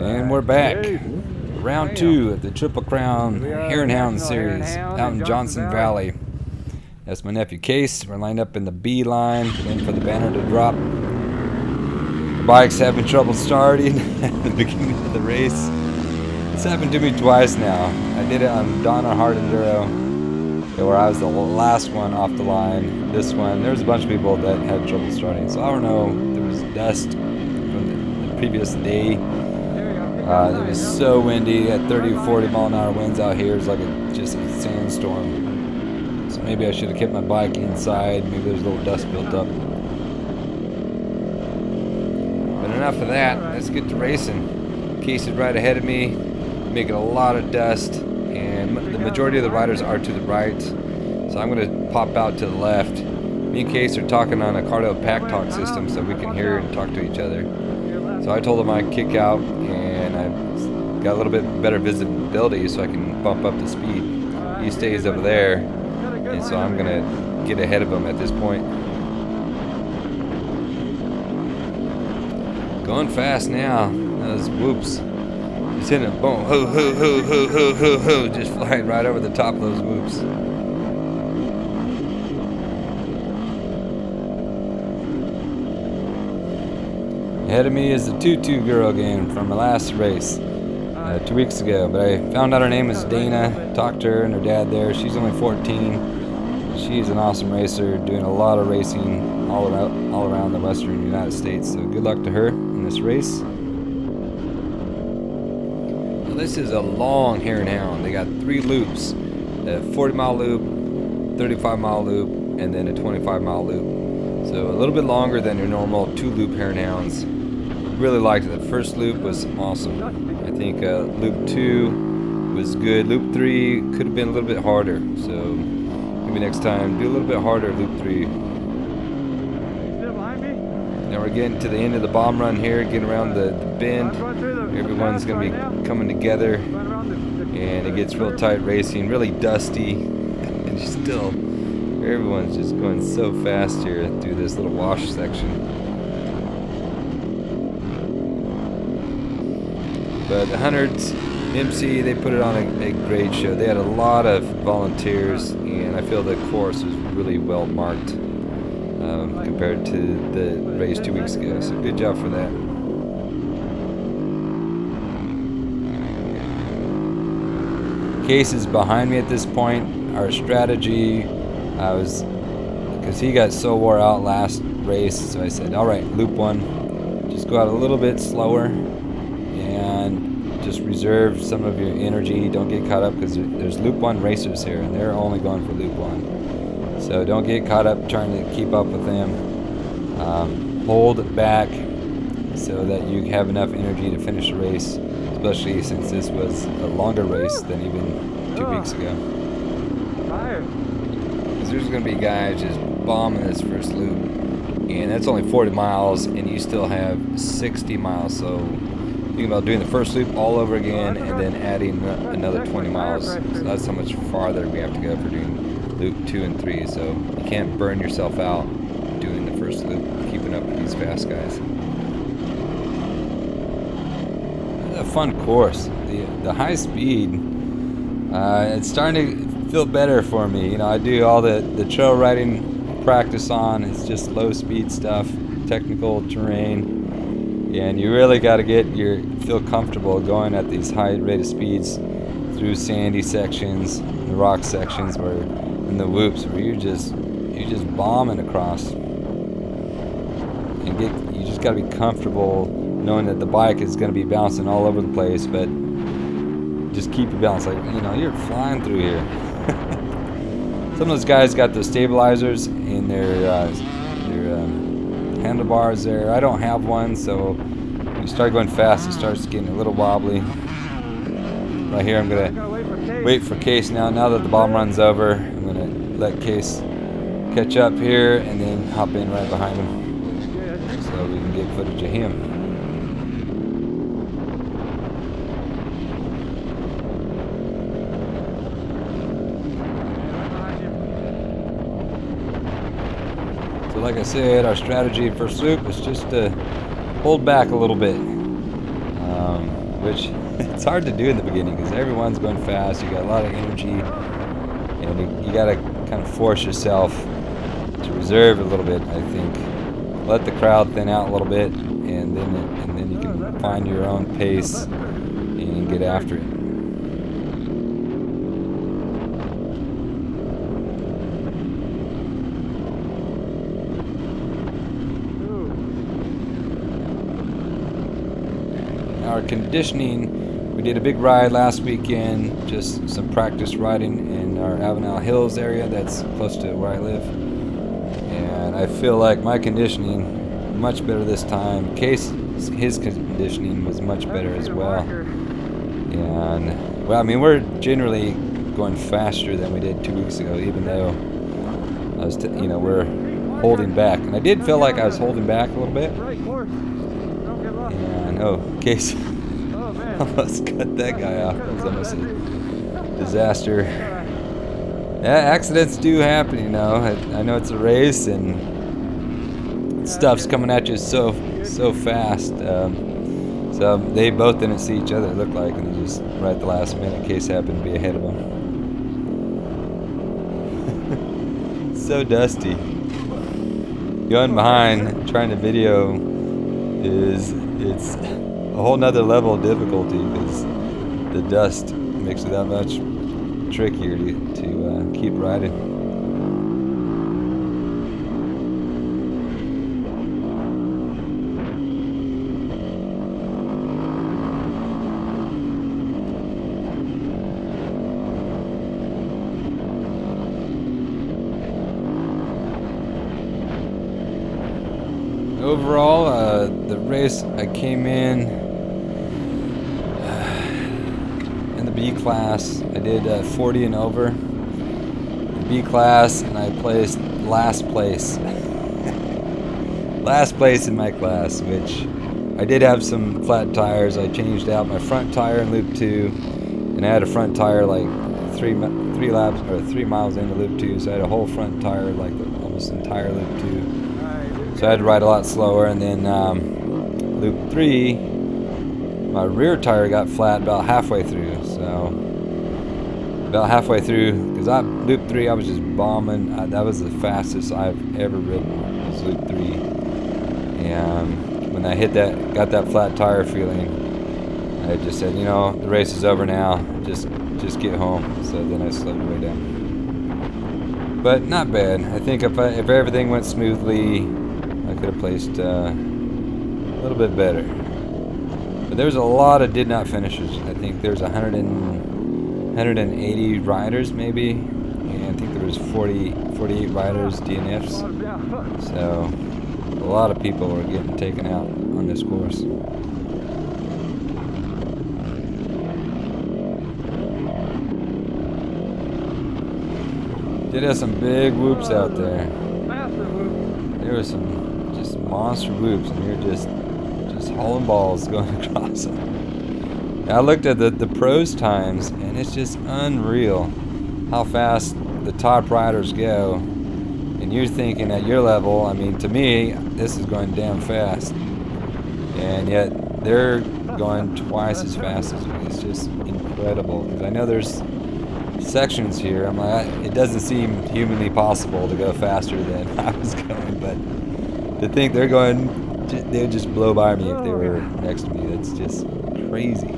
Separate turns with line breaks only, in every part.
And we're back. Round 2 at the Triple Crown Hare and Hound series out in Johnson Valley. That's my nephew Case. We're lined up in the B line, waiting for the banner to drop. The bike's having trouble starting at the beginning of the race. It's happened to me twice now. I did it on Donna Hard Enduro, where I was the last one off the line. This one, there was a bunch of people that had trouble starting. So I don't know, there was dust from the previous day. It was so windy at 30 or 40 mile an hour winds out here. It's like just a sandstorm. So maybe I should have kept my bike inside. Maybe there's a little dust built up. But enough of that. Let's get to racing. Case is right ahead of me, making a lot of dust, and the majority of the riders are to the right. So I'm going to pop out to the left. Me and Case are talking on a Cardo Pack Talk system so we can hear and talk to each other. So I told him I'd kick out, and I've got a little bit better visibility so I can bump up the speed. He stays over there, and so I'm going to get ahead of him at this point. Going fast now. Those whoops. He's hitting a boom. Hoo, hoo, hoo, hoo, hoo, hoo, hoo. Just flying right over the top of those whoops. Ahead of me is the Tutu girl again from my last race 2 weeks ago. But I found out her name is Dana. Talked to her and her dad there. She's only 14. She's an awesome racer, doing a lot of racing all around the western United States. So good luck to her in this race. Now this is a long Hare and Hound. They got 3 loops: a 40-mile loop, 35-mile loop, and then a 25-mile loop. So a little bit longer than your normal 2-loop Hare and Hounds. Really liked it. The first loop was awesome. I think loop 2 was good. Loop 3 could have been a little bit harder. So maybe next time do a little bit harder loop 3. Now we're getting to the end of the bomb run here, getting around the bend. Everyone's going to be coming together, and it gets real tight racing, really dusty, and still everyone's just going so fast here through this little wash section. But the Hundreds, MC, they put it on a great show. They had a lot of volunteers, and I feel the course was really well marked compared to the race 2 weeks ago. So good job for that. Case is behind me at this point. Our strategy because he got so wore out last race, so I said, all right, loop 1, just go out a little bit slower and just reserve some of your energy. Don't get caught up, because there's loop 1 racers here and they're only going for loop 1. So don't get caught up trying to keep up with them. Hold back so that you have enough energy to finish the race, especially since this was a longer race than even 2 weeks ago. Because there's going to be guys just bombing this first loop, and that's only 40 miles, and you still have 60 miles. So think about doing the first loop all over again and then adding another 20 miles. So that's how much farther we have to go for doing loop 2 and 3. So you can't burn yourself out doing the first loop, keeping up with these fast guys. It's a fun course. The high speed, it's starting to feel better for me. You know, I do all the trail riding practice on. It's just low speed stuff, technical terrain, and you really got to feel comfortable going at these high rate of speeds through sandy sections, the rock sections, where in the whoops where you're just bombing across, and you just got to be comfortable knowing that the bike is going to be bouncing all over the place, but just keep your balance. Like, you know, you're flying through here. Some of those guys got the stabilizers in their handlebars there. I don't have one, so when you start going fast, it starts getting a little wobbly. Right here, I'm gonna wait for Case now. Now that the bomb run's over, I'm gonna let Case catch up here and then hop in right behind him so we can get footage of him. So like I said, our strategy first loop is just to hold back a little bit. which it's hard to do in the beginning because everyone's going fast. You got a lot of energy, and you got to kind of force yourself to reserve a little bit. I think let the crowd thin out a little bit, and then you can find your own pace and get after it. Our conditioning, we did a big ride last weekend, just some practice riding in our Avenel Hills area that's close to where I live, and I feel like my conditioning much better this time. Case, his conditioning was much better as well, and well, I mean, we're generally going faster than we did 2 weeks ago, even though I was we're holding back, and I did feel like I was holding back a little bit. And Case almost cut that guy off. That was almost a disaster. Yeah, accidents do happen, I know it's a race and stuff's coming at you so fast. So they both didn't see each other, it looked like, and they just right at the last minute, Case happened to be ahead of them. So dusty. Going behind, trying to video it's a whole nother level of difficulty because the dust makes it that much trickier to keep riding. Overall, the race I came in the B class. I did 40 and over. The B class, and I placed last place. Last place in my class, which I did have some flat tires. I changed out my front tire in loop 2, and I had a front tire like 3 miles into loop 2, so I had a whole front tire like almost entire loop 2. So I had to ride a lot slower, and then loop 3, my rear tire got flat about halfway through. So about halfway through, because loop 3 I was just bombing. That was the fastest I've ever ridden, was loop 3. And when I got that flat tire feeling, I just said, the race is over now. Just get home. So then I slowed way down. But not bad. I think if everything went smoothly, I could have placed a little bit better. But there's a lot of did not finishers. I think there's 180 riders maybe, and I think there was 48 riders DNFs. So a lot of people were getting taken out on this course. Did have some big whoops out there. There were some just monster whoops, and you're just hauling balls going across them. Now I looked at the pros times, and it's just unreal how fast the top riders go. And you're thinking at your level, I mean, to me, this is going damn fast, and yet they're going twice as fast as me. It's just incredible. Because I know there's sections here, I'm like, it doesn't seem humanly possible to go faster than I was going, but to think they'd just blow by me if they were next to me. That's just crazy.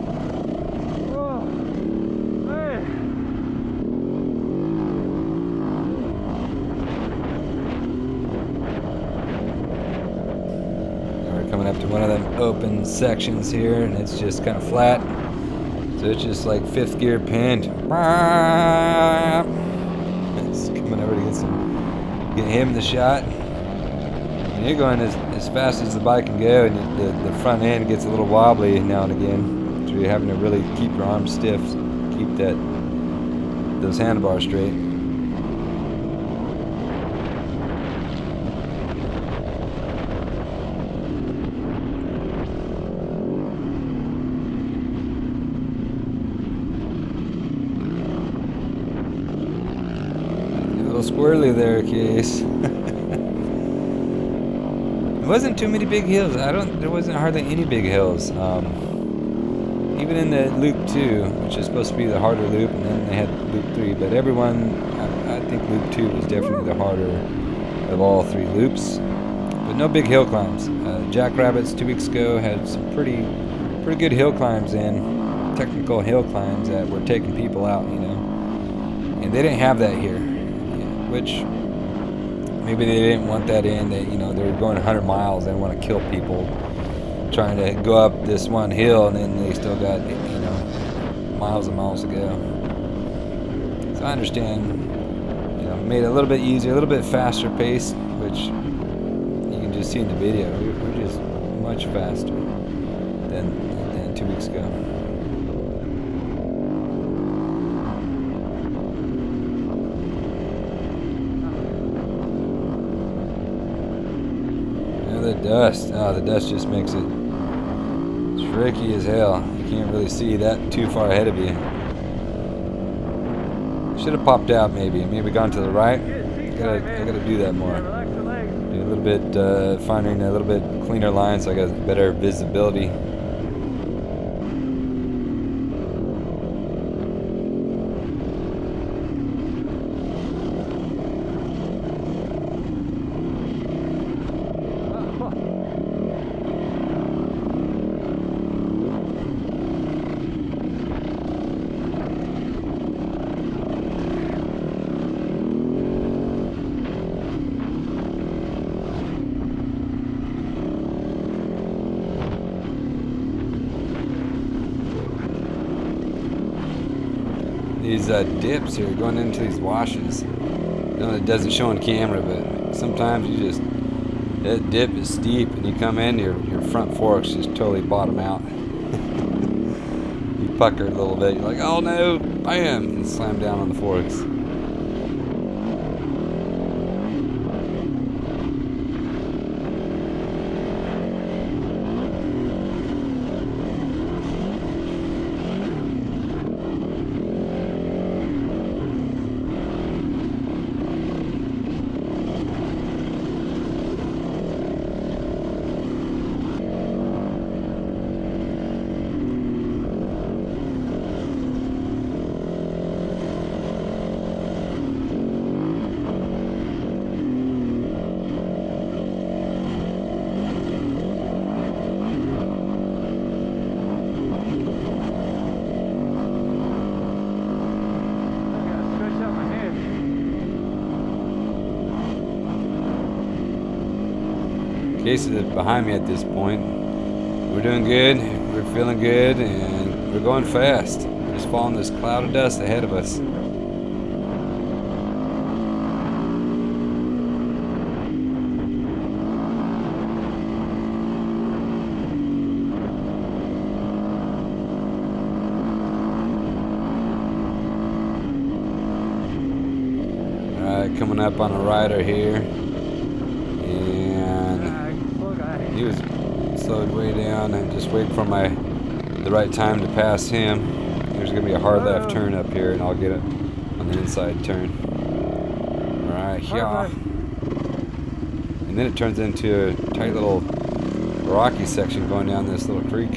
We're coming up to one of them open sections here, and it's just kind of flat. So it's just like 5th gear pinned. It's coming over to get him the shot. And you're going as fast as the bike can go, and the front end gets a little wobbly now and again. So you're having to really keep your arms stiff, keep those handlebars straight. Squirrely there, Case. It wasn't too many big hills. There wasn't hardly any big hills. even in the loop 2, which is supposed to be the harder loop, and then they had loop 3, but everyone, I think loop 2 was definitely the harder of all 3 loops. But no big hill climbs. Jackrabbits 2 weeks ago had some pretty good hill climbs in, technical hill climbs that were taking people out, you know. And they didn't have that here, which maybe they didn't want that in. They, you know, they were going 100 miles. They didn't want to kill people trying to go up this one hill, and then they still got, you know, miles and miles to go. So I understand, you know, made it a little bit easier, a little bit faster pace, which you can just see in the video. We're just much faster than 2 weeks ago. The dust. Oh, the dust just makes it tricky as hell. You can't really see that too far ahead of you. Should have popped out maybe gone to the right. I gotta do that more. Do a little bit, finding a little bit cleaner lines so I got better visibility. These dips here going into these washes. I know it doesn't show on camera, but sometimes you just, that dip is steep and you come in, your front forks just totally bottom out. You pucker a little bit, you're like, oh no, bam, and slam down on the forks. Case is behind me at this point. We're doing good, we're feeling good, and we're going fast. We're just following this cloud of dust ahead of us. Alright, coming up on a rider here. He was slowed way down and just waiting for the right time to pass him. There's going to be a hard left turn up here, and I'll get it on the inside turn. Alright, yeah. And then it turns into a tight little rocky section going down this little creek.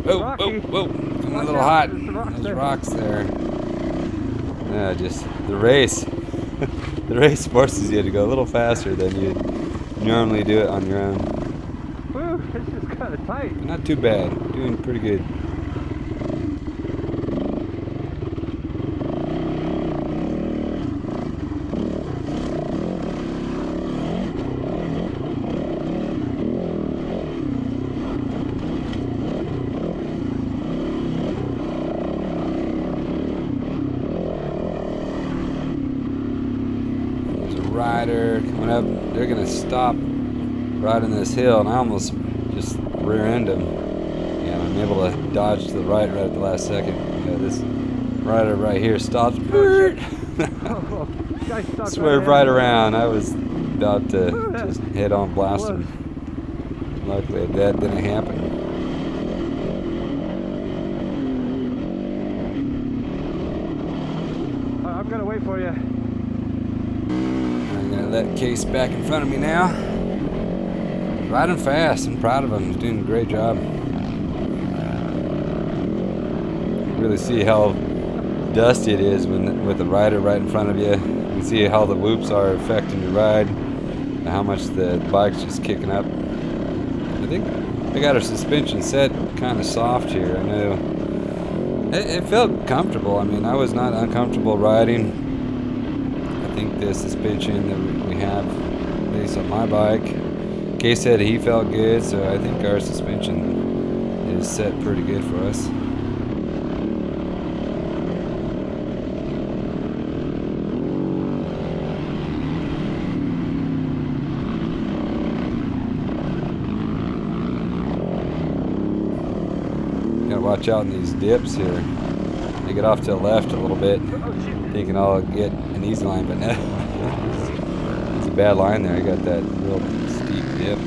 Whoa, whoa, whoa. Coming a little hot. Those rocks there. Yeah, just the race. The race forces you to go a little faster than you'd normally do it on your own.
Woo, it's just kind of tight.
But not too bad. Doing pretty good. Rider coming up, they're gonna stop riding this hill, and I almost just rear end them. Yeah, I'm able to dodge to the right at the last second. Yeah, this rider right here stops. Swerve right around. I was about to just head on blast him. Luckily that didn't happen.
I'm gonna wait for you.
Got that case back in front of me now. Riding fast. I'm proud of him. He's doing a great job. Really see how dusty it is with the rider right in front of you. You can see how the whoops are affecting your ride and how much the bike's just kicking up. I think I got our suspension set kind of soft here. I know it felt comfortable. I mean, I was not uncomfortable riding. I think the suspension that we have, at least on my bike, Case said he felt good, so I think our suspension is set pretty good for us. Gotta watch out in these dips here. They get off to the left a little bit, thinking I'll get an easy line, but no. It's a bad line there. I got that real steep dip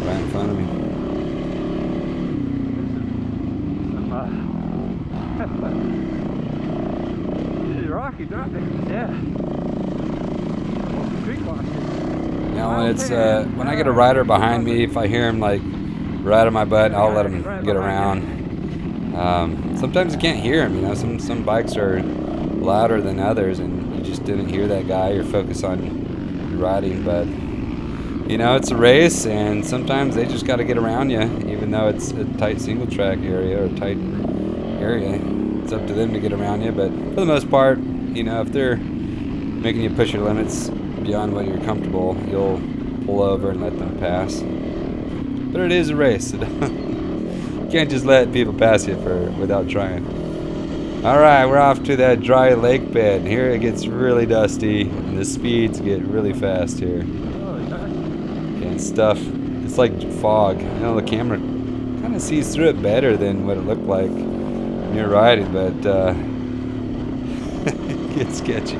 right in front of me.
This is rocky dropping. Yeah.
Now when I get a rider behind me, if I hear him like right on my butt, I'll let him get around. Sometimes you can't hear him, you know. Some bikes are louder than others, and you just didn't hear that guy. You're focused on your riding, but you know it's a race, and sometimes they just got to get around you, even though it's a tight single track area or a tight area. It's up to them to get around you, but for the most part, you know, if they're making you push your limits beyond what you're comfortable, you'll pull over and let them pass. But it is a race. You can't just let people pass you without trying. Alright, we're off to that dry lake bed. Here it gets really dusty and the speeds get really fast here. And stuff, it's like fog. You know, the camera kind of sees through it better than what it looked like when you're riding, but it gets sketchy.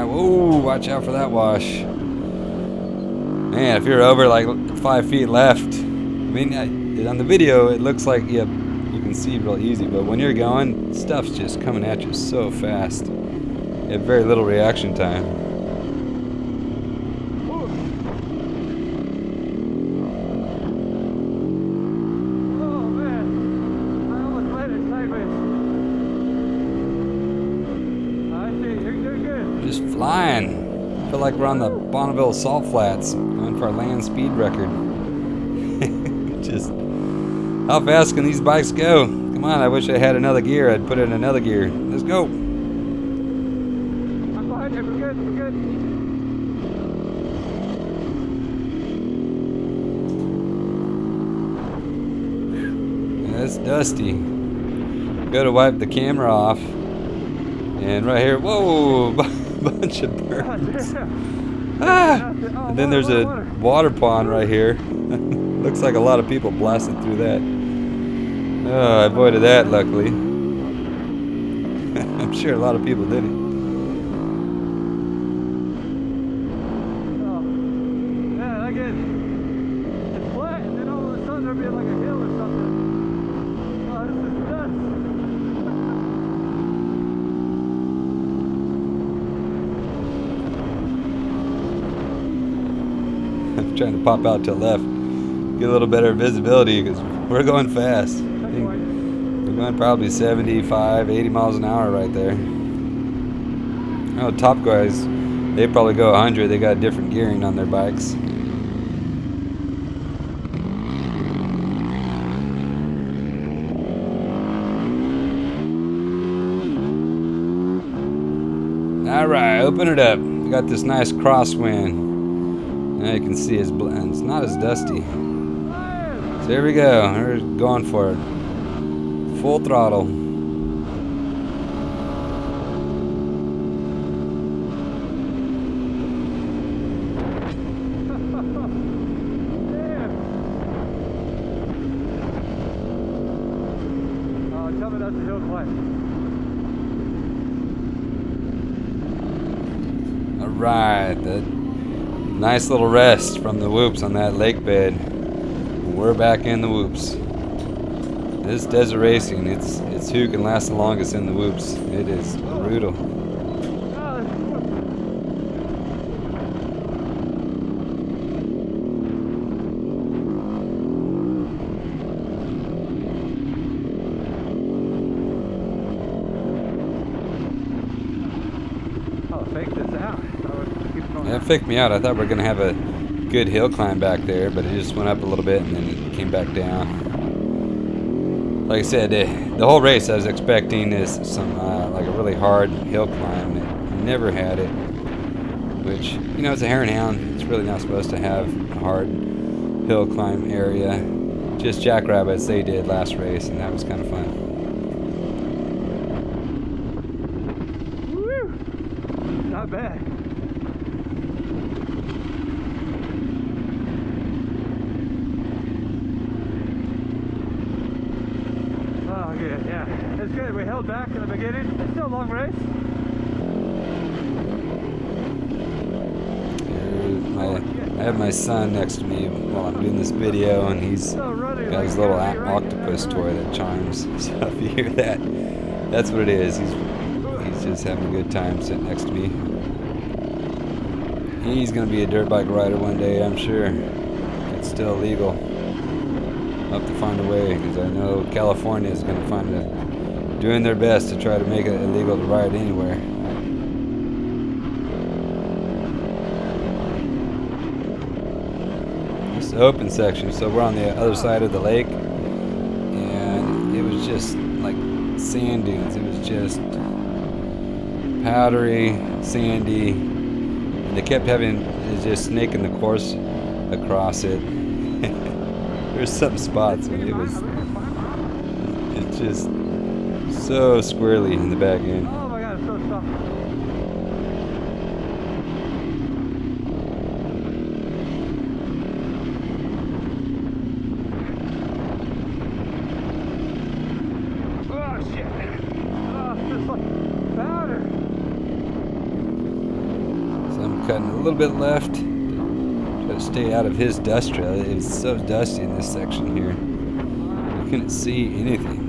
Whoa, watch out for that wash. Man, if you're over like 5 feet left, I mean, on the video it looks like you can see real easy, but when you're going, stuff's just coming at you so fast. You have very little reaction time.
Oh man, I almost landed sideways. I see, you're doing good.
Just flying. I feel like we're on the Bonneville Salt Flats, going for our land speed record. Just, how fast can these bikes go? Come on, I wish I had another gear. I'd put it in another gear. Let's go.
I'm behind you, we're good, we're good.
Yeah, it's dusty. Go to wipe the camera off. And right here, whoa, bunch of birds. Ah! And then there's a water pond right here. Looks like a lot of people blasted through that. Oh, I avoided that, luckily. I'm sure a lot of people didn't.
Oh, yeah, like it's flat, and then all of a sudden there'll be like a hill or something. Oh, this is dust.
I'm trying to pop out to the left, get a little better visibility because we're going fast. I think we're going probably 75, 80 miles an hour right there. Oh, top guys, they probably go 100. They got different gearing on their bikes. All right, open it up. We got this nice crosswind. Now you can see it's not as dusty. So here we go. We're going for it. Full throttle.
Oh, tell me that's the hill climb.
All right. Nice little rest from the whoops on that lake bed. We're back in the whoops. This desert racing, it's who can last the longest in the whoops. It is brutal. Yeah, it faked me out. I thought we were going to have a good hill climb back there, but it just went up a little bit and then it came back down. Like I said, the whole race I was expecting is some like a really hard hill climb. It never had it, which, you know, it's a Hare and Hound. It's really not supposed to have a hard hill climb area. Just jackrabbits they did last race, and that was kind of fun.
Woo! Not bad. Good, yeah. It's good. We held back in the beginning. It's still a long race.
I have my son next to me while I'm doing this video, and he's got his little octopus toy that chimes. So if you hear that, that's what it is. He's just having a good time sitting next to me. He's going to be a dirt bike rider one day, I'm sure. It's still legal. I'll have to find a way, because I know California is going to doing their best to try to make it illegal to ride anywhere. This is the open section, so we're on the other side of the lake, and it was just like sand dunes. It was just powdery, sandy, and they kept having just snaking the course across it. There's some spots, and it's just so squirrely in the back end.
Oh my God, it's so tough. Oh shit. Oh, it's just like powder.
So I'm cutting a little bit left. Try to stay out of his dust trail. It's so dusty in this section here. You couldn't see anything.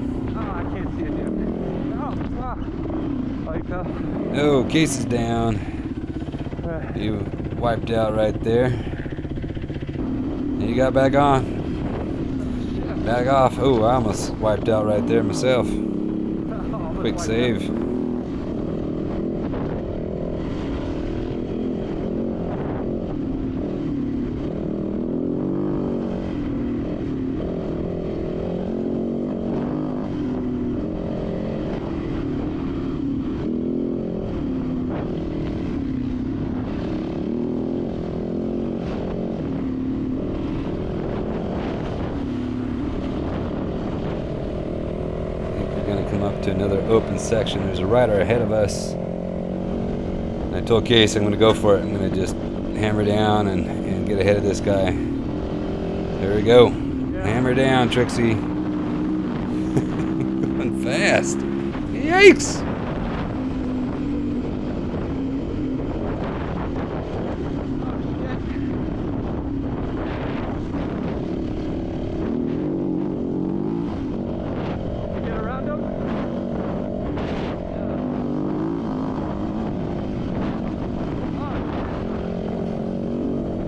Oh, case is down. You wiped out right there. And you got back on. Back off. Oh, I almost wiped out right there myself. Quick save. Up to another open section. There's a rider ahead of us. And I told Case I'm going to go for it. I'm going to just hammer down and get ahead of this guy. There we go. Hammer down, Trixie. Going fast. Yikes!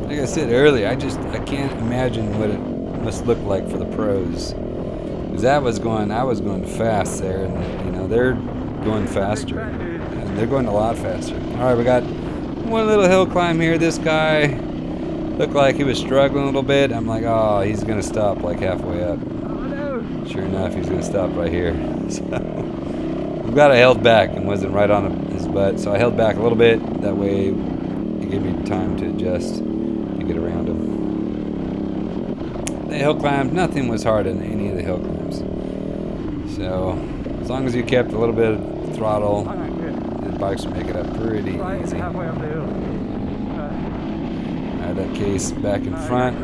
Like I said earlier, I can't imagine what it must look like for the pros. Because I was going fast there, and you know they're going faster, and they're going a lot faster. All right, we got one little hill climb here. This guy looked like he was struggling a little bit. I'm like, oh, he's gonna stop like halfway up. Sure enough, he's gonna stop right here. So I'm glad I held back and wasn't right on his butt. So I held back a little bit. That way, it gave me time to adjust. Get around them. The hill climb, nothing was hard in any of the hill climbs. So as long as you kept a little bit of throttle, the bikes would make it up pretty easy.
Halfway up the hill.
Alright, that Case back in front.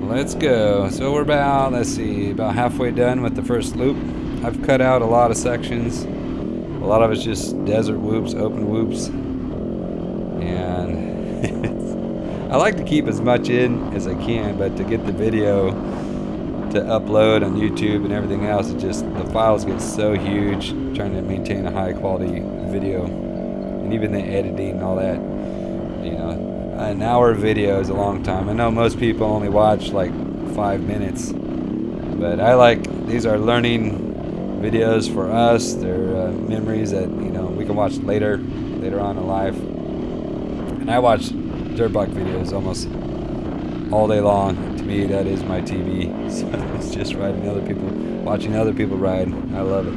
Let's go. So we're about halfway done with the first loop. I've cut out a lot of sections. A lot of it's just desert whoops, open whoops. And I like to keep as much in as I can, but to get the video to upload on YouTube and everything else, it just, the files get so huge trying to maintain a high quality video, and even the editing and all that. You know, an hour video is a long time. I know most people only watch like 5 minutes, but I like, these are learning videos for us. They're memories that, you know, we can watch later on in life. And I watch dirt bike videos almost all day long. To me, that is my TV. So it's just riding other people, watching other people ride. I love it.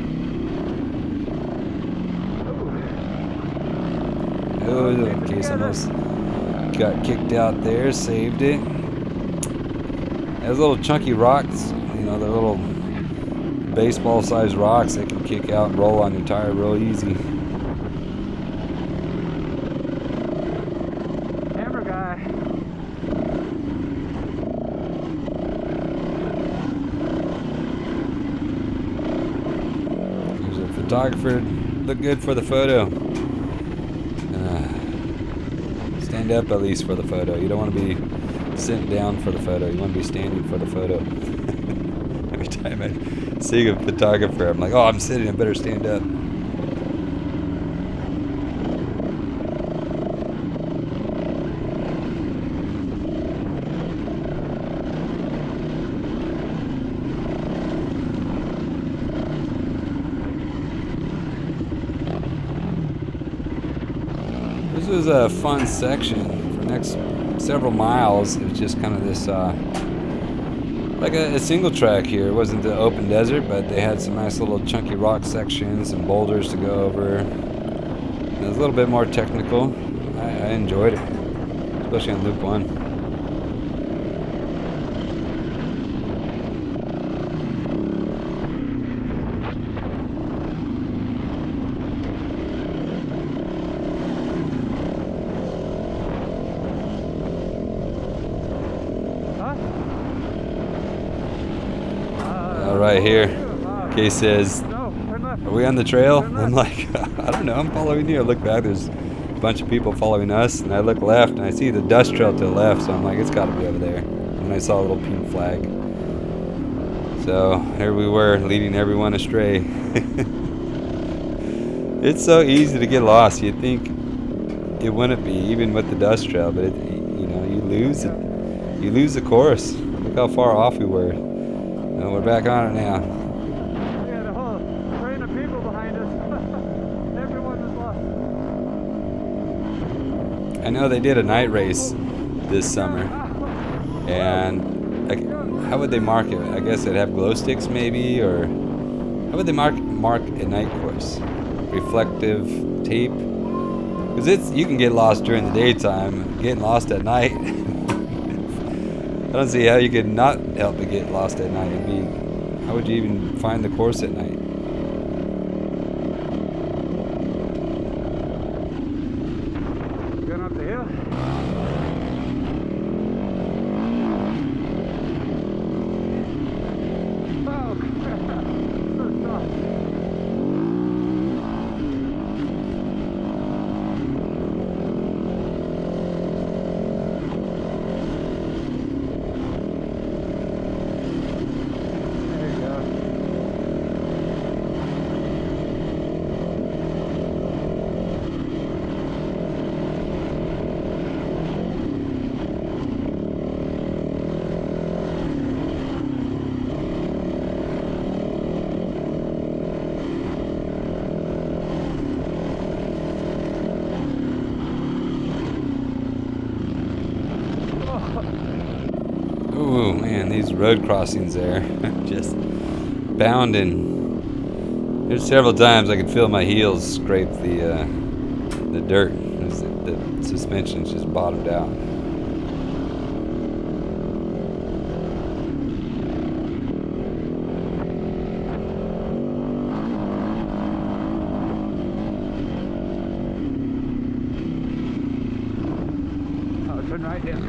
Oh, in case almost got kicked out there, saved it. Those little chunky rocks, you know, they're little baseball-sized rocks that can kick out and roll on your tire real easy.
Camera guy.
There's a photographer. Look good for the photo. Stand up at least for the photo. You don't want to be sitting down for the photo. You want to be standing for the photo. Every time I see a photographer, I'm like, oh, I'm sitting, I better stand up. This was a fun section. For the next several miles, it was just kind of this, like a single track here. It wasn't the open desert, but they had some nice little chunky rock sections and boulders to go over. It was a little bit more technical. I enjoyed it, especially on Loop 1. Right here, Kay says, are we on the trail? I'm like, I don't know, I'm following you. I look back, there's a bunch of people following us, and I look left and I see the dust trail to the left, so I'm like, it's got to be over there. And I saw a little pink flag. So here we were, leading everyone astray. It's so easy to get lost. You'd think it wouldn't be, even with the dust trail, but it, you know, you lose it. You lose the course. Look how far off we were. No, we're back on it now.
We got a whole train of people behind us. Everyone is lost.
I know they did a night race this summer, and like, how would they mark it? I guess they'd have glow sticks maybe, or how would they mark a night course? Reflective tape? Because you can get lost during the daytime. Getting lost at night, I don't see how you could not help but get lost at night. How would you even find the course at night?
Going up the hill. Oh, crap. So soft.
Ooh, man, these road crossings there, just bounding. There's several times I could feel my heels scrape the dirt. The suspension's just bottomed out.
Oh, turn right here.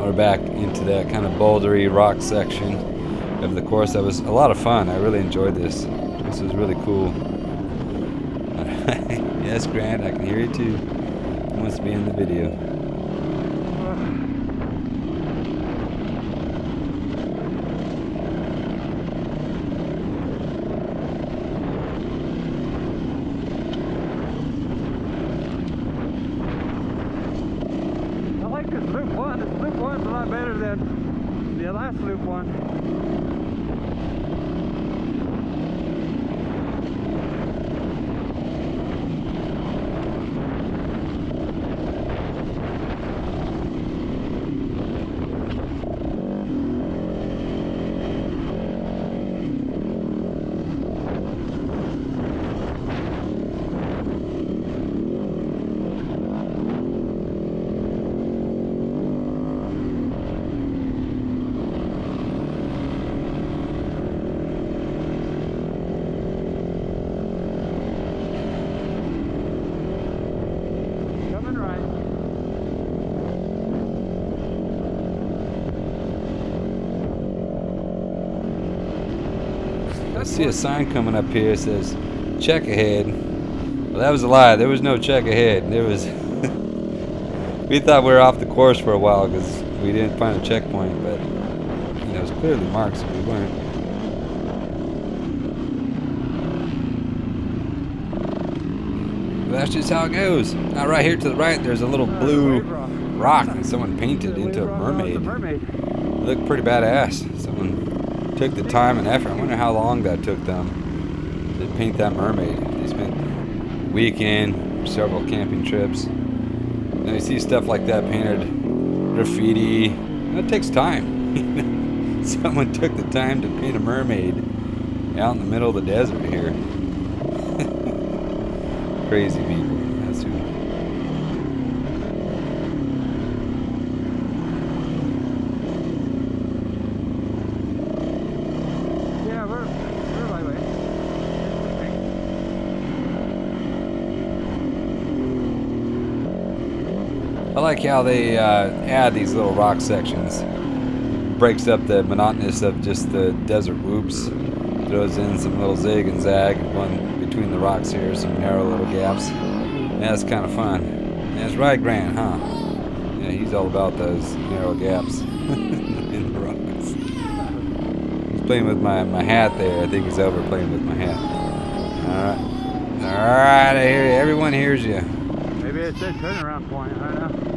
we're back into that kind of bouldery rock section of the course. That was a lot of fun. I really enjoyed this. This was really cool. Yes, Grant, I can hear you too. He wants to be in the video.
I like this loop one. This loop one's a lot better than the last loop one.
I see a sign coming up here. It says check ahead. Well, that was a lie. There was no check ahead. There was we thought we were off the course for a while because we didn't find a checkpoint, but you know, it was clearly marked, so we weren't. But that's just how it goes. Now right here to the right there's a little blue rock that someone painted into a mermaid. It looked pretty badass. Someone took the time and effort. I wonder how long that took them to paint that mermaid. They spent a weekend, several camping trips. And you see stuff like that painted, graffiti. That takes time. Someone took the time to paint a mermaid out in the middle of the desert here. Crazy people. That's who. I like how they add these little rock sections. Breaks up the monotonous of just the desert whoops. Throws in some little zig and zag. One between the rocks here, some narrow little gaps. Yeah, that's kind of fun. That's right, Grant, huh? Yeah, he's all about those narrow gaps in the rocks. He's playing with my hat there. I think he's over playing with my hat. Alright. Alright, I hear you. Everyone hears you.
Maybe it's a turnaround point. I don't know.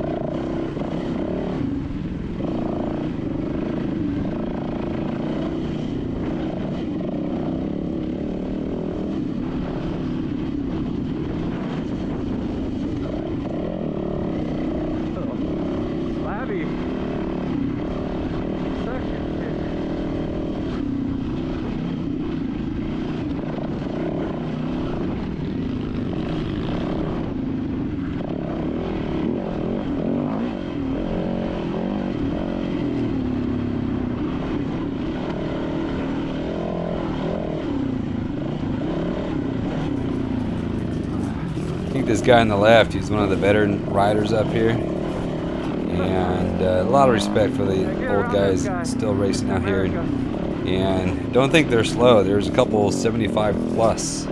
I think this guy on the left, he's one of the veteran riders up here, and a lot of respect for the old guys still racing out here, and don't think they're slow. There's a couple 75 plus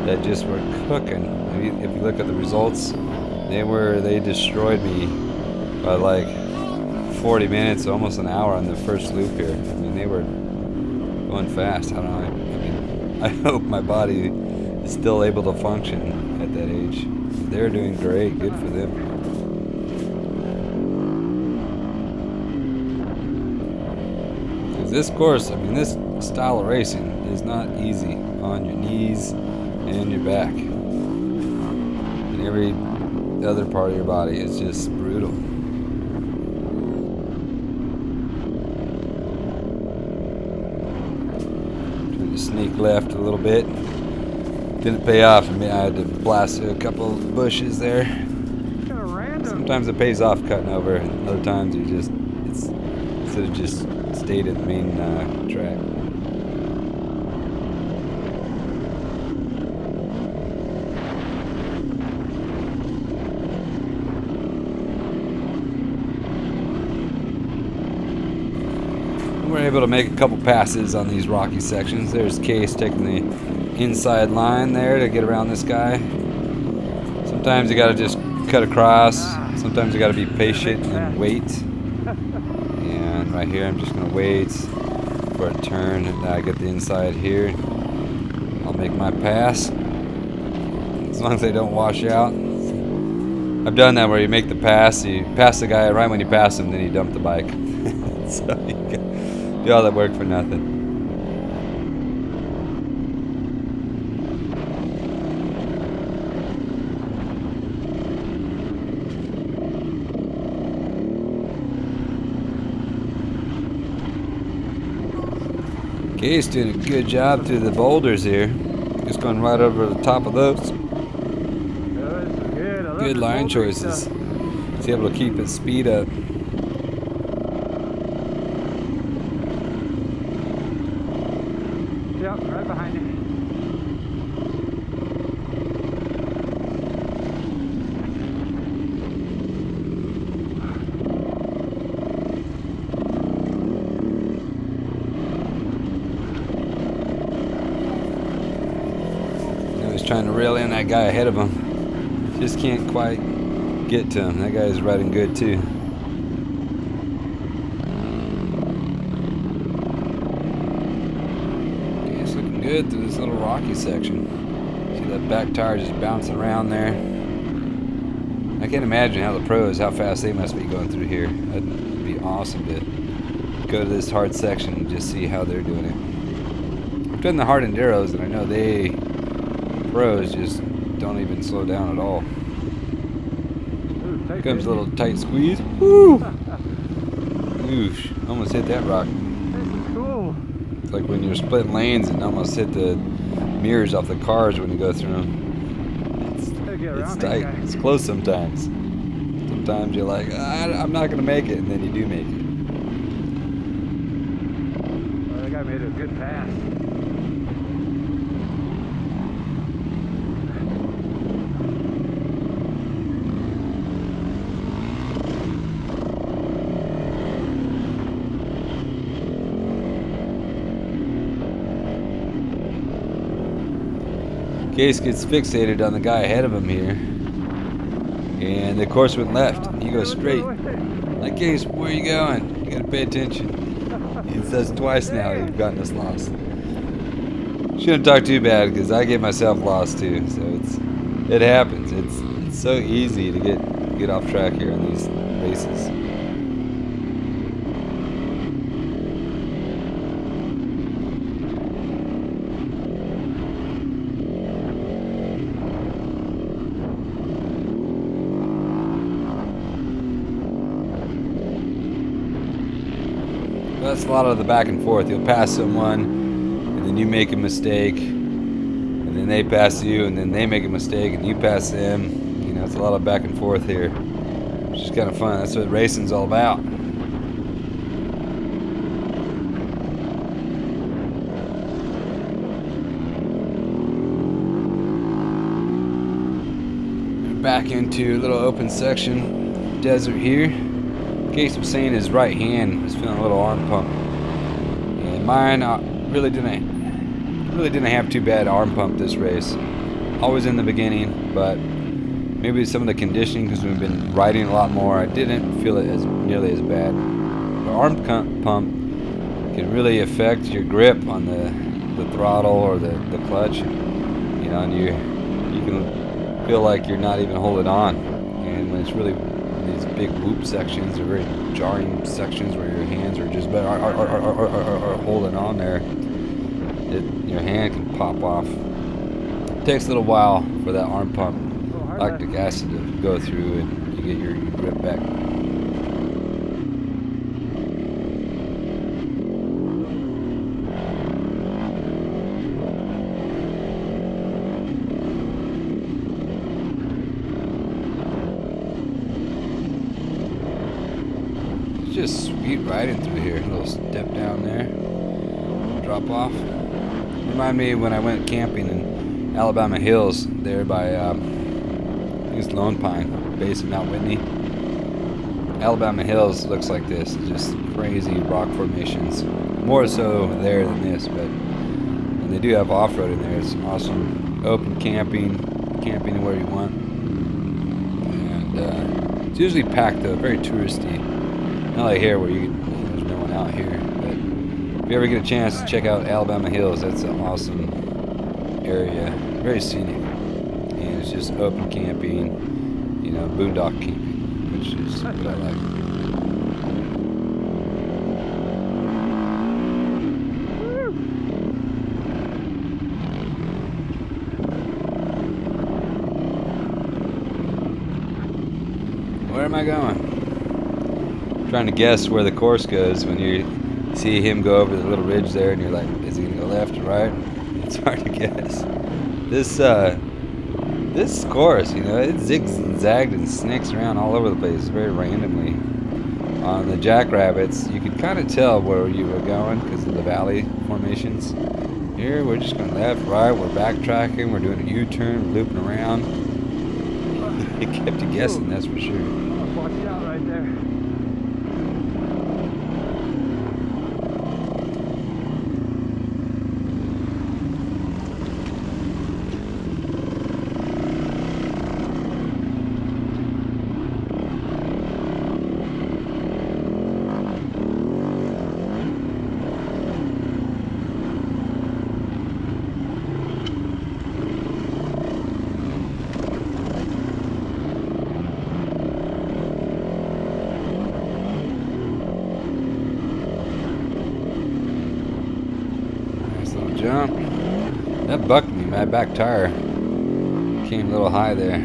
that just were cooking. If you look at the results, they destroyed me by like 40 minutes, almost an hour on the first loop here. I mean, they were going fast. I don't know. I mean, I hope my body is still able to function at that age. They're doing great. Good for them. Because this course, I mean, this style of racing is not easy on your knees and your back. And every other part of your body is just brutal. Trying to sneak left a little bit. Didn't pay off. I mean, I had to blast through a couple of bushes there. Sometimes it pays off cutting over, and other times you just instead of just stayed at the main track. we're able to make a couple passes on these rocky sections. There's Case taking the inside line there to get around this guy. Sometimes you gotta just cut across. Sometimes you gotta be patient and wait. And right here I'm just gonna wait for a turn, and I get the inside here. I'll make my pass. As long as they don't wash out. I've done that where you make the pass, you pass the guy right when you pass him, then you dump the bike. So you do all that work for nothing. Case doing a good job through the boulders here. Just going right over the top of those. Good line choices. He's able to keep his speed up.
Yep, right behind you.
He's trying to rail in that guy ahead of him. Just can't quite get to him. That guy's riding good too. Okay, it's looking good through this little rocky section. See that back tire just bouncing around there. I can't imagine how the pros, how fast they must be going through here. That'd be awesome to go to this hard section and just see how they're doing it. I've done the hard enduros, and I know pros just don't even slow down at all. Here comes a little tight squeeze. Woo! Oof, almost hit that rock.
This is cool.
It's like when you're splitting lanes and almost hit the mirrors off the cars when you go through them. It's tight. It's close sometimes. Sometimes you're like, I'm not going to make it, and then you do make it.
Well, that guy made a good pass.
Case gets fixated on the guy ahead of him here, and the course went left. He goes straight. Like, Case, where are you going? You gotta pay attention. He says twice now he's gotten us lost. Shouldn't talk too bad because I get myself lost too. So it happens. It's so easy to get off track here in these races. That's a lot of the back and forth. You'll pass someone, and then you make a mistake, and then they pass you, and then they make a mistake, and you pass them. You know, it's a lot of back and forth here. It's just kind of fun. That's what racing's all about. Back into a little open section, desert here. Case was saying his right hand was feeling a little arm pump, and mine really didn't have too bad arm pump this race. Always in the beginning, but maybe some of the conditioning because we've been riding a lot more. I didn't feel it as nearly as bad. The arm pump can really affect your grip on the throttle or the clutch, you know, and you can feel like you're not even holding on, and when it's really these big whoop sections are very jarring sections where your hands are just are holding on there. Your hand can pop off. It takes a little while for that arm pump lactic acid to go through and you get your grip back. Just sweet riding through here. A little step down there, drop off. Remind me when I went camping in Alabama Hills there by I think it's Lone Pine, base of Mount Whitney. Alabama Hills looks like this. It's just crazy rock formations. More so there than this, but and they do have off-road in there. It's awesome. Open camping where you want. And it's usually packed though, very touristy. Not like here where there's no one out here. But if you ever get a chance to check out Alabama Hills, that's an awesome area. Very scenic. And it's just open camping, boondock camping, which is what I like. Where am I going? I'm trying to guess where the course goes when you see him go over the little ridge there and you're like, is he gonna go left or right? It's hard to guess. This course, it zigs and zagged and snakes around all over the place very randomly. On the Jackrabbits, you could kind of tell where you were going because of the valley formations. Here, we're just going left, right, we're backtracking, we're doing a U-turn, looping around. It kept you guessing, that's for sure.
Watch out right there.
Jump. That bucked me. My back tire came a little high there.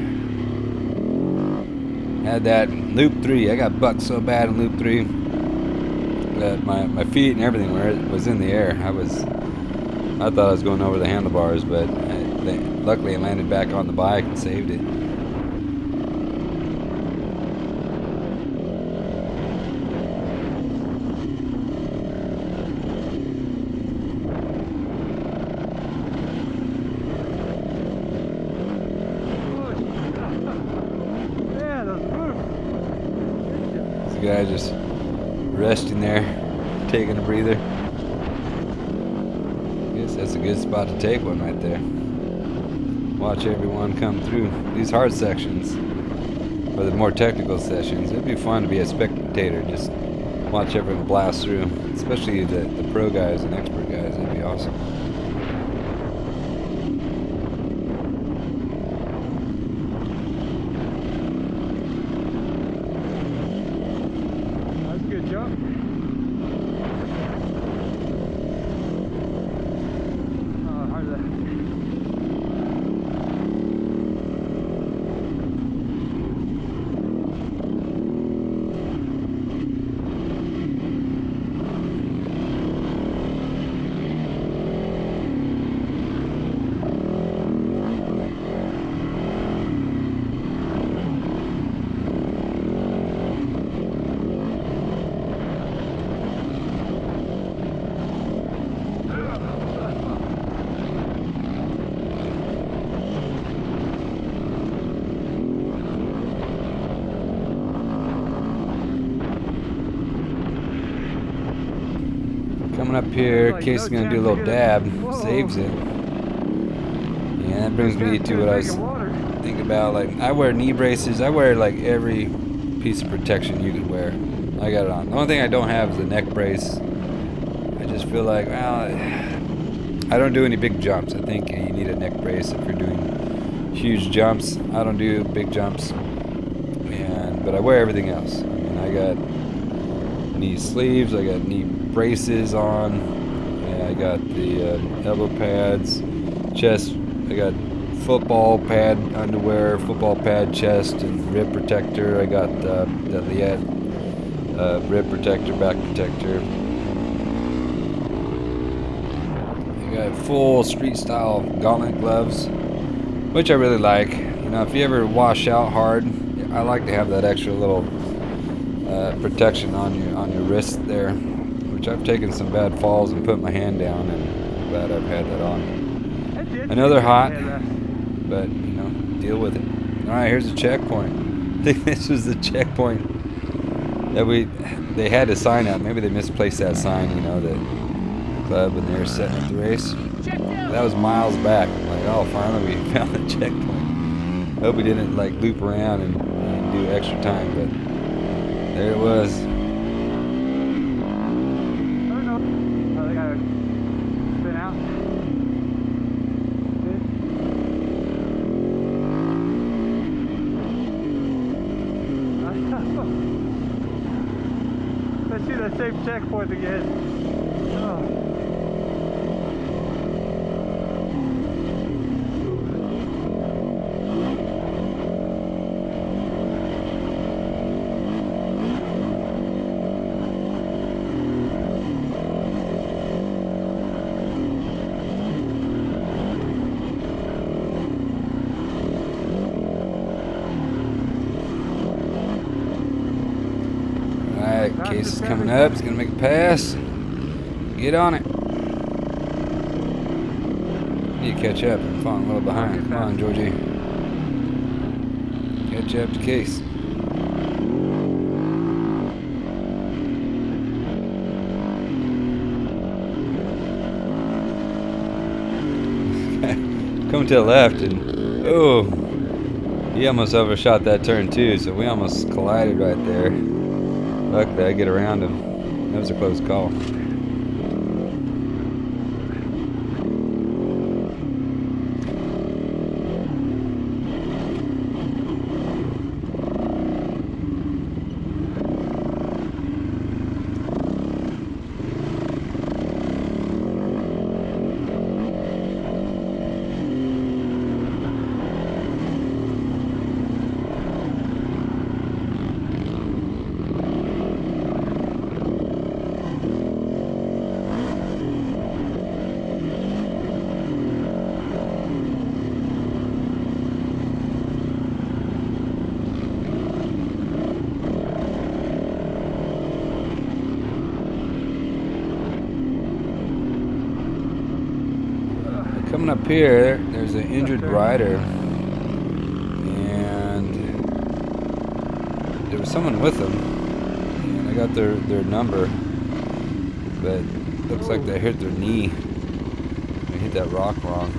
Had that loop 3. I got bucked so bad in loop 3 that my feet and everything was in the air. I thought I was going over the handlebars, but luckily I landed back on the bike and saved it. The guy just resting there, taking a breather. I guess that's a good spot to take one right there. Watch everyone come through these hard sections, or the more technical sessions. It'd be fun to be a spectator, just watch everyone blast through, especially the pro guys and expert guys. That'd be awesome. Coming up here, Casey's gonna do a little dab, saves it. Yeah, that brings me to what I was thinking about. Like, I wear knee braces. I wear like every piece of protection you could wear. I got it on. The only thing I don't have is a neck brace. I just feel like, well, I don't do any big jumps. I think you need a neck brace if you're doing huge jumps. I don't do big jumps, but I wear everything else. I mean, I got knee sleeves, I got knee braces on, yeah, I got the elbow pads, chest, I got football pad underwear, football pad chest and rib protector. I got the Liette rib protector, back protector. I got full street style gauntlet gloves, which I really like. If you ever wash out hard, I like to have that extra little protection on your wrist there, which I've taken some bad falls and put my hand down, and I'm glad I've had that on. I know they're hot, but deal with it. All right, here's a checkpoint. I think this was the checkpoint that they had a sign up. Maybe they misplaced that sign, you know, the club when they were setting up the race. That was miles back. I'm like, oh, finally we found the checkpoint. Hope we didn't like loop around and do extra time, but there it was.
I don't know. Oh, they gotta spin out. Let's see that same checkpoint again. Oh.
Alright, Case is coming up. He's going to make a pass. Get on it. Need to catch up. I'm falling a little behind. Come on, Georgie. Catch up to Case. Coming to the left, and oh, he almost overshot that turn too, so we almost collided right there. Luckily, I get around him. That was a close call. Coming up here, there's an injured rider, and there was someone with them, and I got their number, but looks like they hit their knee. They hit that rock wrong.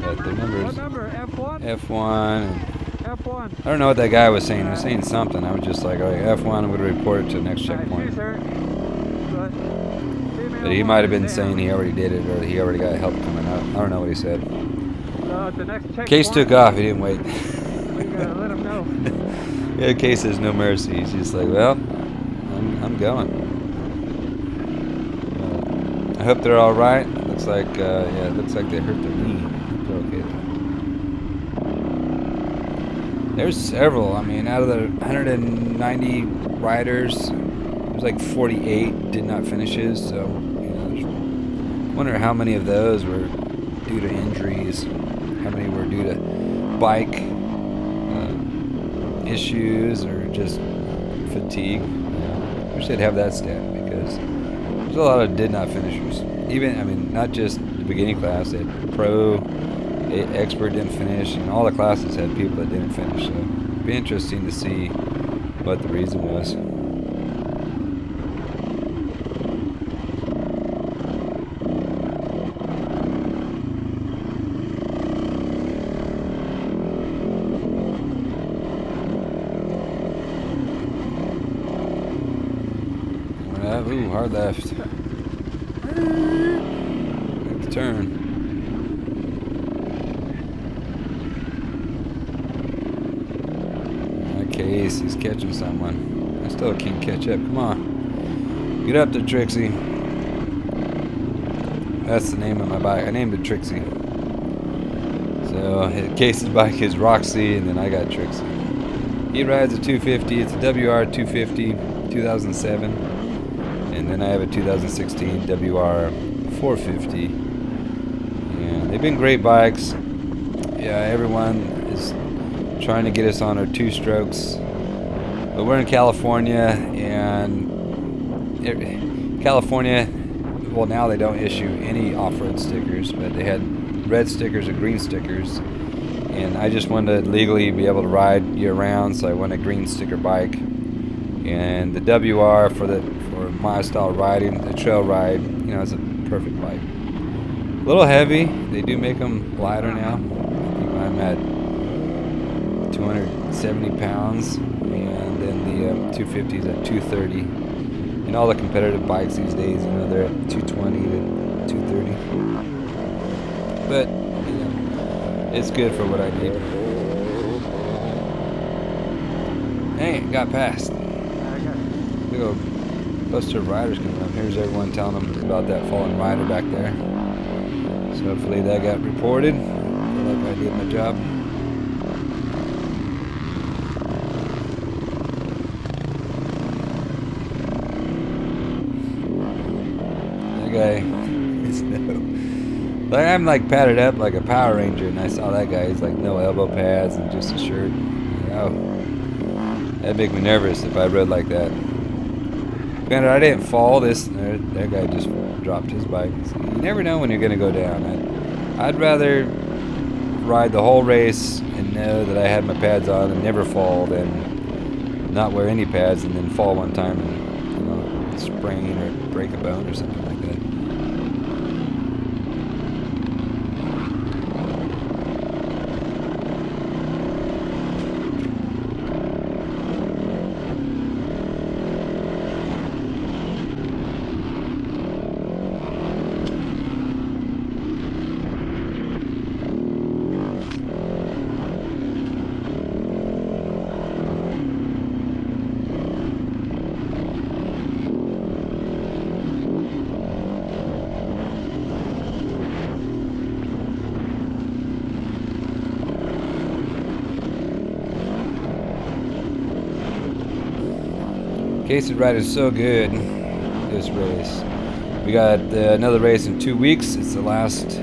But their number is
What number? F1?
F1. And
F1.
I don't know what that guy was saying. He was saying something. I was just like, okay, F1, I'm going to report it to the next checkpoint.
She's hurt.
But he might have been saying he already did it, or he already got help coming up. I don't know what he said.
The next checkpoint.
Case took off. He didn't wait.
We gotta let him know.
Yeah, Case has no mercy. He's just like, well, I'm going. I hope they're all right. Looks like, yeah, it looks like they hurt their knee. They're okay though. There's several. I mean, out of the 190 riders, there's like 48 did not finish his. So, you know, I wonder how many of those were due to injuries. How many were due to bike issues or just fatigue. We should have that stat because there's a lot of did not finishers. Even, I mean, not just the beginning class, they had pro, expert didn't finish, and all the classes had people that didn't finish. So it'd be interesting to see what the reason was. Ooh, hard left. Make the turn. Case, he's catching someone. I still can't catch up. Come on. Get up there, Trixie. That's the name of my bike. I named it Trixie. So, Case's bike is Roxy, and then I got Trixie. He rides a 250. It's a WR 250, 2007. And then I have a 2016 WR 450. Yeah, they've been great bikes. Yeah, everyone is trying to get us on our 2-strokes. But we're in California, and California, well, now they don't issue any off-road stickers, but they had red stickers and green stickers. And I just wanted to legally be able to ride year-round, so I went a green sticker bike. And the WR for my style riding, the trail ride, you know, it's a perfect bike. A little heavy. They do make them lighter now. I think I'm at 270 pounds, and then the 250 is at 230. And all the competitive bikes these days, you know, they're at 220 to 230. But you know, it's good for what I need. Hey, it got past. Big old cluster of riders coming up. Here's everyone telling them about that fallen rider back there. So hopefully that got reported. I feel like I did my job. That guy is no. Like, I'm like padded up like a Power Ranger, and I saw that guy. He's like no elbow pads and just a shirt. Oh, that'd make me nervous if I rode like that. Granted, I didn't fall. That guy just dropped his bike. So you never know when you're gonna go down. I'd rather ride the whole race and know that I had my pads on and never fall than not wear any pads and then fall one time and, you know, sprain or break a bone or something like that. Casey's riding so good this race. We got another race in 2 weeks. It's the last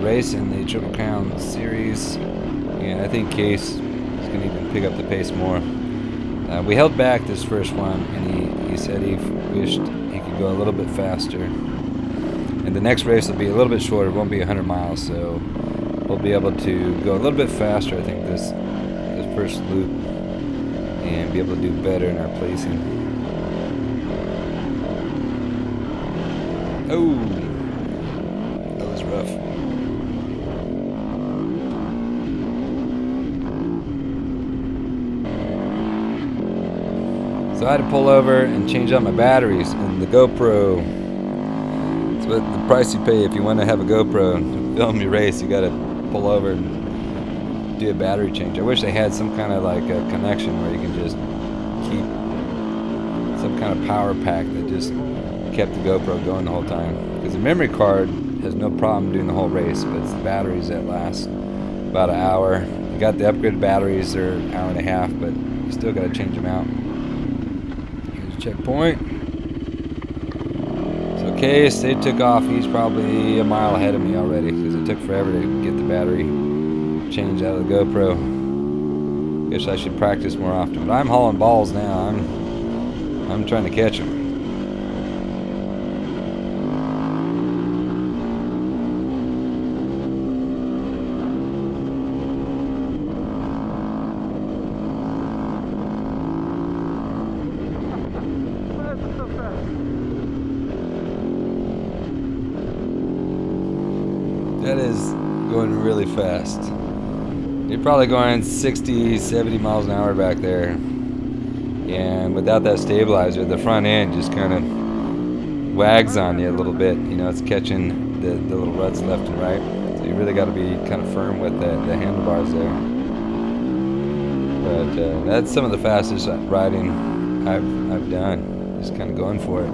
race in the Triple Crown series, and I think Case is going to even pick up the pace more. We held back this first one, and he said he wished he could go a little bit faster. And the next race will be a little bit shorter. It won't be 100 miles, so we'll be able to go a little bit faster, I think, this first loop, and be able to do better in our placing. Oh, that was rough. So I had to pull over and change out my batteries and the GoPro. It's what the price you pay if you want to have a GoPro and film your race. You got to pull over and do a battery change. I wish they had some kind of like a connection where you can just keep some kind of power pack that just kept the GoPro going the whole time. Because the memory card has no problem doing the whole race, but it's the batteries that last about an hour. You got the upgraded batteries, they're an hour and a half, but you still got to change them out. Here's a checkpoint. So Case, they took off. He's probably a mile ahead of me already because it took forever to get the battery changed out of the GoPro. Guess I should practice more often. But I'm hauling balls now. I'm trying to catch them. That is going really fast. You're probably going 60, 70 miles an hour back there. And without that stabilizer, the front end just kind of wags on you a little bit. You know, it's catching the little ruts left and right. So you really got to be kind of firm with the handlebars there. But that's some of the fastest riding I've done. Just kind of going for it.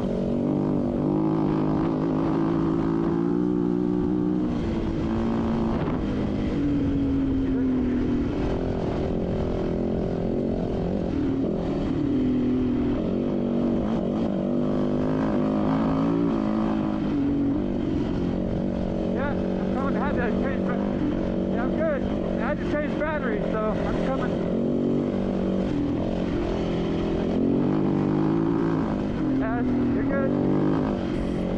I'm good. I had to change batteries, so I'm coming. You're good.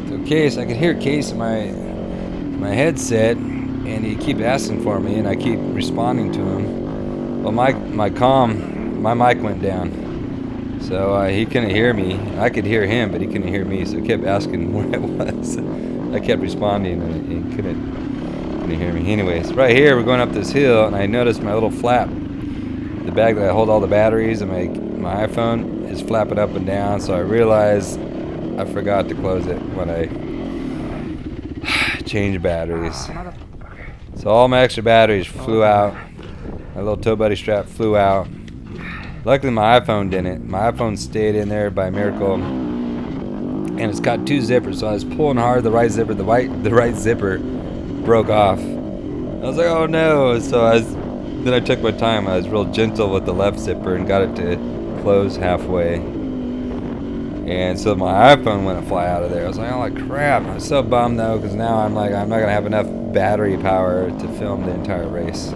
So Case, I could hear Case in my headset, and he keep asking for me, and I keep responding to him. Well, my mic went down, So he couldn't hear me. I could hear him, but he couldn't hear me. So he kept asking where I was. I kept responding, and he couldn't hear me. Anyways, right here we're going up this hill, and I noticed my little flap, the bag that I hold all the batteries, and my iPhone is flapping up and down. So I realized I forgot to close it when I changed batteries. So all my extra batteries flew out. My little tow buddy strap flew out. Luckily my iPhone didn't. My iPhone stayed in there by miracle. And it's got two zippers, so I was pulling hard, the right zipper broke off. I was like, oh no. So then I took my time. I was real gentle with the left zipper and got it to close halfway. And so my iPhone went to fly out of there. I was like, oh crap. I was so bummed though, because now I'm like, I'm not going to have enough battery power to film the entire race.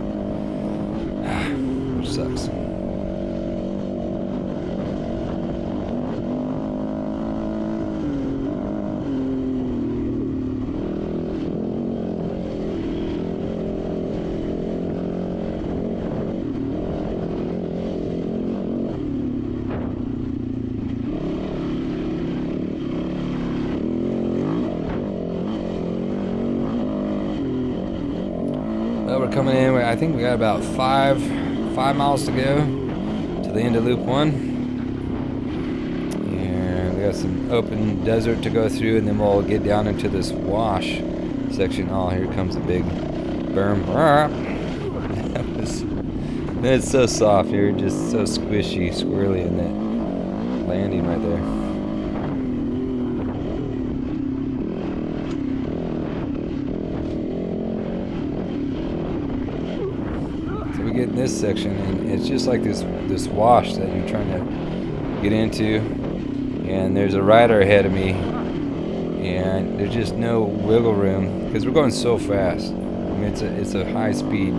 Which sucks. Well, we're coming in. I think we got about five miles to go to the end of Loop 1. And we got some open desert to go through, and then we'll get down into this wash section. Oh, here comes a big berm. It's so soft here, just so squishy, squirrely in that landing right there. We get in this section, and it's just like this wash that you're trying to get into, and there's a rider ahead of me, and there's just no wiggle room because we're going so fast. I mean, it's a high speed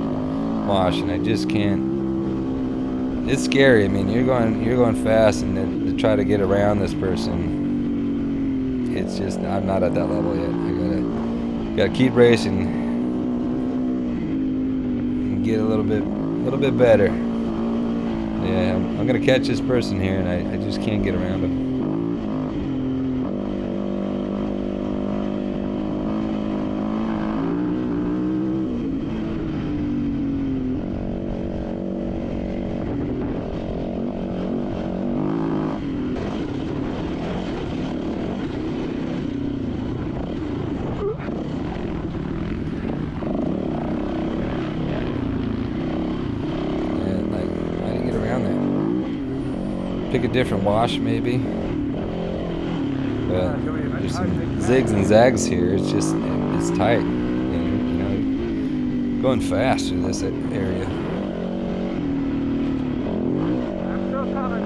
wash, and I just can't. It's scary. I mean, you're going fast, and then to try to get around this person, it's just, I'm not at that level yet. I gotta keep racing. Get a little bit better. Yeah, I'm gonna catch this person here, and I just can't get around him. Pick a different wash maybe, but there's some zigs and zags here. It's just, it's tight, you know, going fast through this area.
I'm still coming.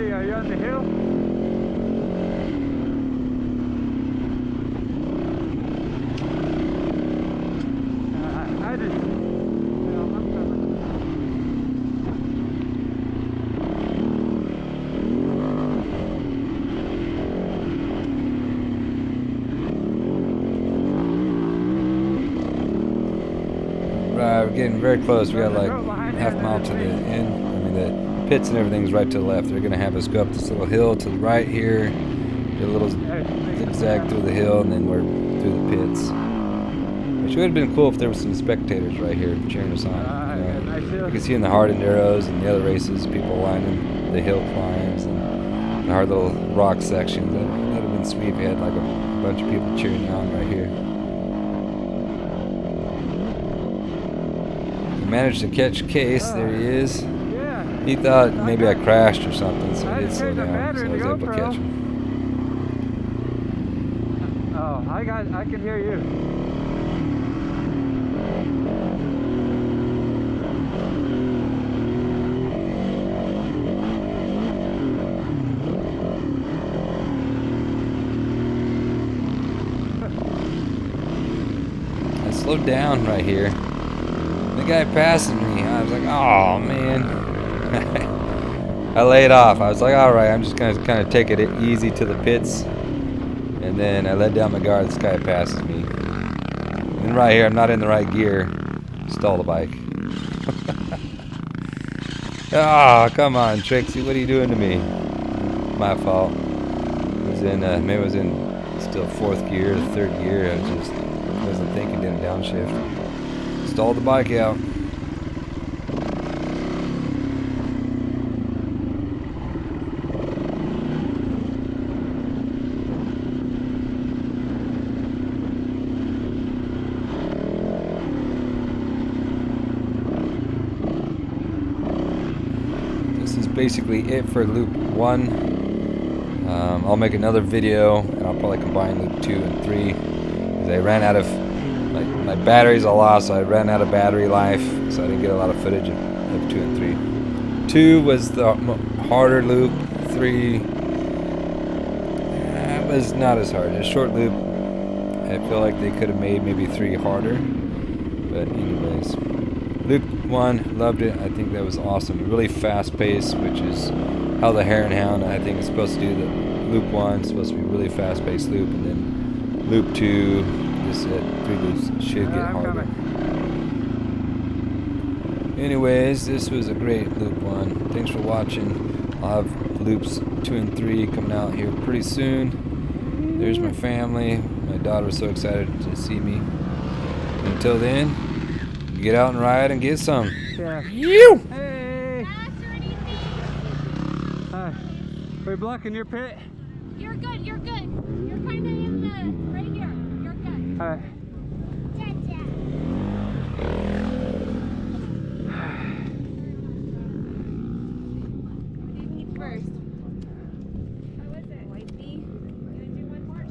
Are you on the hill? I just, I'm coming.
Right, we're getting very close. We got like half a mile to the end. I mean, the pits and everything's right to the left. They're gonna have us go up this little hill to the right here, get a little zigzag through the hill, and then we're through the pits. Which would have been cool if there were some spectators right here cheering us on.
I feel
You can see in the Hard and Arrows and the other races, people lining the hill climbs and the hard little rock sections. That would have been sweet if you had like a bunch of people cheering you on right here. I managed to catch Case. There he is.
Yeah.
He thought maybe I crashed or something, so he did slow down. So I was able to catch him.
Oh, I can hear you.
I slowed down right here. The guy passing me, I was like, oh man. I laid off. I was like, all right, I'm just gonna kind of take it easy to the pits. And then I let down my guard. This guy passes me. And then right here, I'm not in the right gear. Stall the bike. Oh, come on, Trixie. What are you doing to me? My fault. I was in, maybe I was in still 4th gear, 3rd gear. I wasn't thinking, did a downshift. Stalled the bike out. This is basically it for loop 1. I'll make another video and I'll probably combine loop 2 and 3 because I ran out of my batteries I lost, so I ran out of battery life, so I didn't get a lot of footage of 2 and 3. 2 was the harder loop. 3 was not as hard. A short loop. I feel like they could have made maybe 3 harder, but anyways, loop 1, loved it. I think that was awesome. Really fast pace, which is how the Hare and Hound I think is supposed to do. The loop 1 is supposed to be really fast paced loop, and then loop 2, this 3 loops should get harder. Anyways, this was a great loop 1. Thanks for watching. I'll have loops 2 and 3 coming out here pretty soon. There's my family. My daughter was so excited to see me. Until then, get out and ride and get some.
Yeah.
You!
Hey! Hi. We're blocking your pit.
You're good, you're good. You're kind of in the, right here. You're good.
Alright.